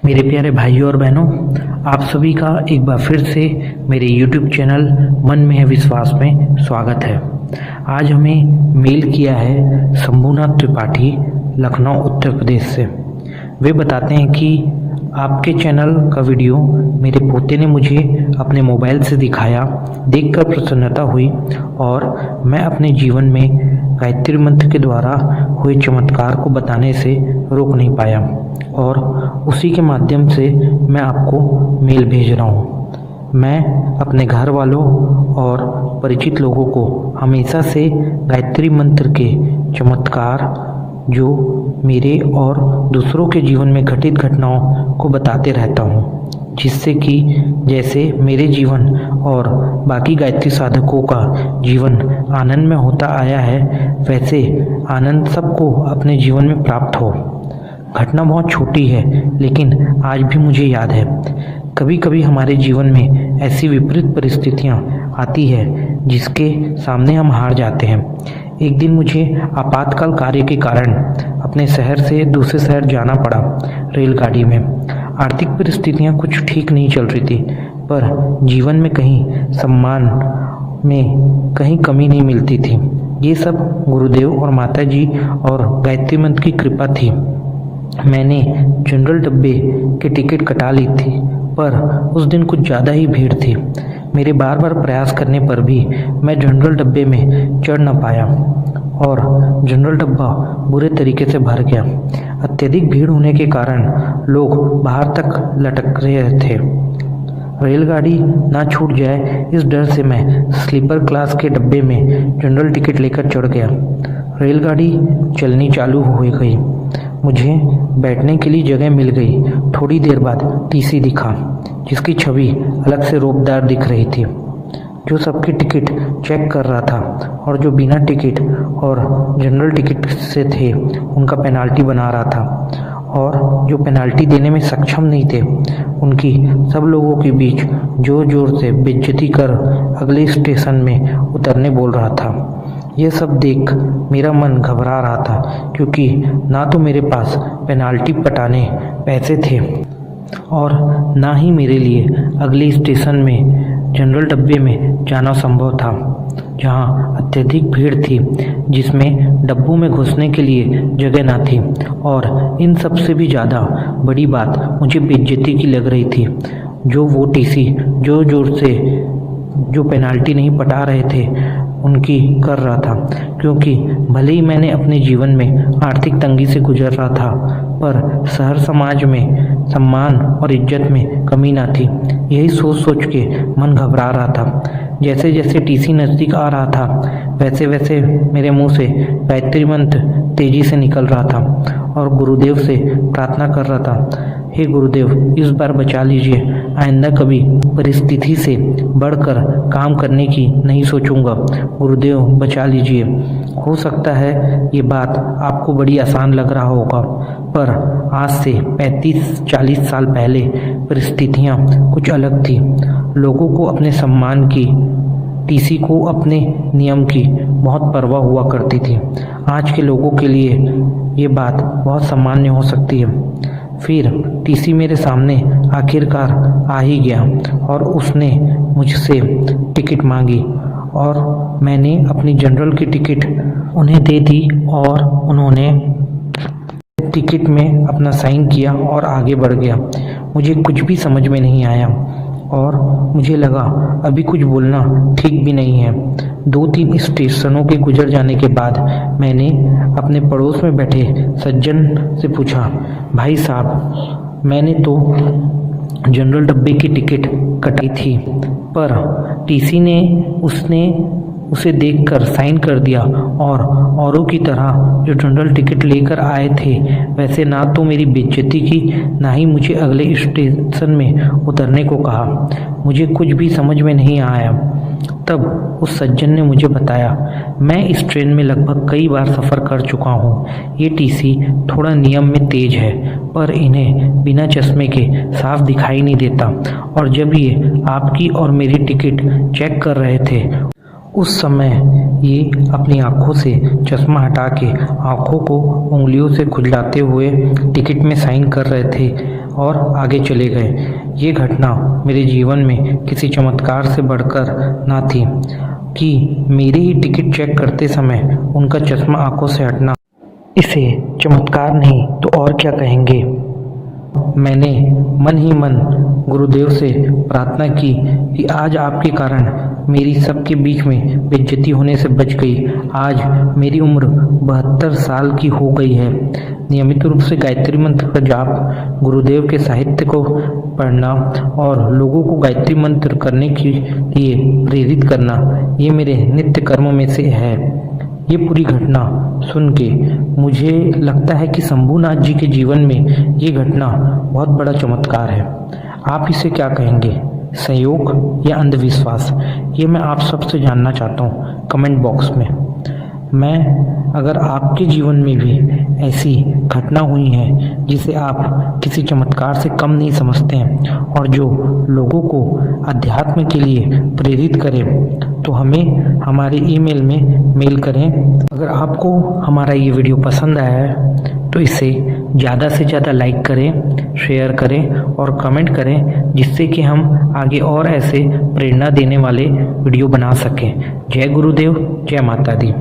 मेरे प्यारे भाइयों और बहनों, आप सभी का एक बार फिर से मेरे YouTube चैनल मन में है विश्वास में स्वागत है। आज हमें मेल किया है शंभुनाथ त्रिपाठी, लखनऊ उत्तर प्रदेश से। वे बताते हैं कि आपके चैनल का वीडियो मेरे पोते ने मुझे अपने मोबाइल से दिखाया, देखकर प्रसन्नता हुई और मैं अपने जीवन में गायत्री मंत्र के द्वारा हुए चमत्कार को बताने से रोक नहीं पाया और उसी के माध्यम से मैं आपको मेल भेज रहा हूँ। मैं अपने घर वालों और परिचित लोगों को हमेशा से गायत्री मंत्र के चमत्कार जो मेरे और दूसरों के जीवन में घटित घटनाओं को बताते रहता हूँ, जिससे कि जैसे मेरे जीवन और बाकी गायत्री साधकों का जीवन आनंद में होता आया है, वैसे आनंद सबको अपने जीवन में प्राप्त हो। घटना बहुत छोटी है, लेकिन आज भी मुझे याद है। कभी कभी हमारे जीवन में ऐसी विपरीत परिस्थितियाँ आती है जिसके सामने हम हार जाते हैं। एक दिन मुझे आपातकाल कार्य के कारण अपने शहर से दूसरे शहर जाना पड़ा रेलगाड़ी में। आर्थिक परिस्थितियाँ कुछ ठीक नहीं चल रही थी, पर जीवन में कहीं सम्मान में कहीं कमी नहीं मिलती थी। ये सब गुरुदेव और माताजी और गायत्री मंत्र की कृपा थी। मैंने जनरल डब्बे की टिकट कटा ली थी, पर उस दिन कुछ ज़्यादा ही भीड़ थी। मेरे बार बार प्रयास करने पर भी मैं जनरल डब्बे में चढ़ न पाया और जनरल डब्बा बुरे तरीके से भर गया। अत्यधिक भीड़ होने के कारण लोग बाहर तक लटक रहे थे। रेलगाड़ी ना छूट जाए इस डर से मैं स्लीपर क्लास के डब्बे में जनरल टिकट लेकर चढ़ गया। रेलगाड़ी चलनी चालू हो गई। मुझे बैठने के लिए जगह मिल गई। थोड़ी देर बाद टीसी दिखा, जिसकी छवि अलग से रौबदार दिख रही थी, जो सबकी टिकट चेक कर रहा था और जो बिना टिकट और जनरल टिकट से थे उनका पेनाल्टी बना रहा था और जो पेनाल्टी देने में सक्षम नहीं थे उनकी सब लोगों के बीच जोर जोर से बेइज्जती कर अगले स्टेशन में उतरने बोल रहा था। यह सब देख मेरा मन घबरा रहा था, क्योंकि ना तो मेरे पास पेनाल्टी पटाने पैसे थे और ना ही मेरे लिए अगले स्टेशन में जनरल डब्बे में जाना संभव था, जहां अत्यधिक भीड़ थी, जिसमें डब्बों में घुसने के लिए जगह ना थी। और इन सब से भी ज़्यादा बड़ी बात मुझे बेइज्जती की लग रही थी, जो वो टीसी जोर जोर से जो पेनाल्टी नहीं पटा रहे थे उनकी कर रहा था। क्योंकि भले ही मैंने अपने जीवन में आर्थिक तंगी से गुजर रहा था, पर शहर समाज में सम्मान और इज्जत में कमी ना थी। यही सोच सोच के मन घबरा रहा था। जैसे जैसे टीसी नज़दीक आ रहा था, वैसे वैसे मेरे मुंह से गायत्री मंत्र तेजी से निकल रहा था और गुरुदेव से प्रार्थना कर रहा था, हे गुरुदेव, इस बार बचा लीजिए। आइंदा कभी परिस्थिति से बढ़कर काम करने की नहीं सोचूंगा। गुरुदेव बचा लीजिए। हो सकता है ये बात आपको बड़ी आसान लग रहा होगा, पर आज से 35-40 साल पहले परिस्थितियाँ कुछ अलग थी। लोगों को अपने सम्मान की, टीसी को अपने नियम की बहुत परवाह हुआ करती थी। आज के लोगों के लिए ये बात बहुत सामान्य हो सकती है। फिर टीसी मेरे सामने आखिरकार आ ही गया और उसने मुझसे टिकट मांगी और मैंने अपनी जनरल की टिकट उन्हें दे दी और उन्होंने टिकट में अपना साइन किया और आगे बढ़ गया। मुझे कुछ भी समझ में नहीं आया और मुझे लगा अभी कुछ बोलना ठीक भी नहीं है। 2-3 स्टेशनों के गुजर जाने के बाद मैंने अपने पड़ोस में बैठे सज्जन से पूछा, भाई साहब, मैंने तो जनरल डब्बे की टिकट कटाई थी, पर टीसी ने उसे देखकर साइन कर दिया और औरों की तरह जो जनरल टिकट लेकर आए थे वैसे ना तो मेरी बेइज्जती की, ना ही मुझे अगले स्टेशन में उतरने को कहा। मुझे कुछ भी समझ में नहीं आया। तब उस सज्जन ने मुझे बताया, मैं इस ट्रेन में लगभग कई बार सफ़र कर चुका हूँ। ये टीसी थोड़ा नियम में तेज है, पर इन्हें बिना चश्मे के साफ दिखाई नहीं देता और जब ये आपकी और मेरी टिकट चेक कर रहे थे उस समय ये अपनी आँखों से चश्मा हटा के आँखों को उंगलियों से खुजलाते हुए टिकट में साइन कर रहे थे और आगे चले गए। ये घटना मेरे जीवन में किसी चमत्कार से बढ़कर ना थी कि मेरे ही टिकट चेक करते समय उनका चश्मा आँखों से हटना। इसे चमत्कार नहीं तो और क्या कहेंगे। मैंने मन ही मन गुरुदेव से प्रार्थना की कि आज आपके कारण मेरी सबके बीच में बेइज्जती होने से बच गई। आज मेरी उम्र 72 साल की हो गई है। नियमित रूप से गायत्री मंत्र का जाप, गुरुदेव के साहित्य को पढ़ना और लोगों को गायत्री मंत्र करने के लिए प्रेरित करना, ये मेरे नित्य कर्मों में से है। ये पूरी घटना सुन के मुझे लगता है कि शंभूनाथ जी के जीवन में ये घटना बहुत बड़ा चमत्कार है। आप इसे क्या कहेंगे, संयोग या अंधविश्वास? ये मैं आप सबसे जानना चाहता हूँ कमेंट बॉक्स में। अगर आपके जीवन में भी ऐसी घटना हुई है जिसे आप किसी चमत्कार से कम नहीं समझते हैं और जो लोगों को अध्यात्म के लिए प्रेरित करे, तो हमें हमारे ईमेल में मेल करें। अगर आपको हमारा ये वीडियो पसंद आया है तो इसे ज़्यादा से ज़्यादा लाइक करें, शेयर करें और कमेंट करें, जिससे कि हम आगे और ऐसे प्रेरणा देने वाले वीडियो बना सकें। जय गुरुदेव, जय माता दी।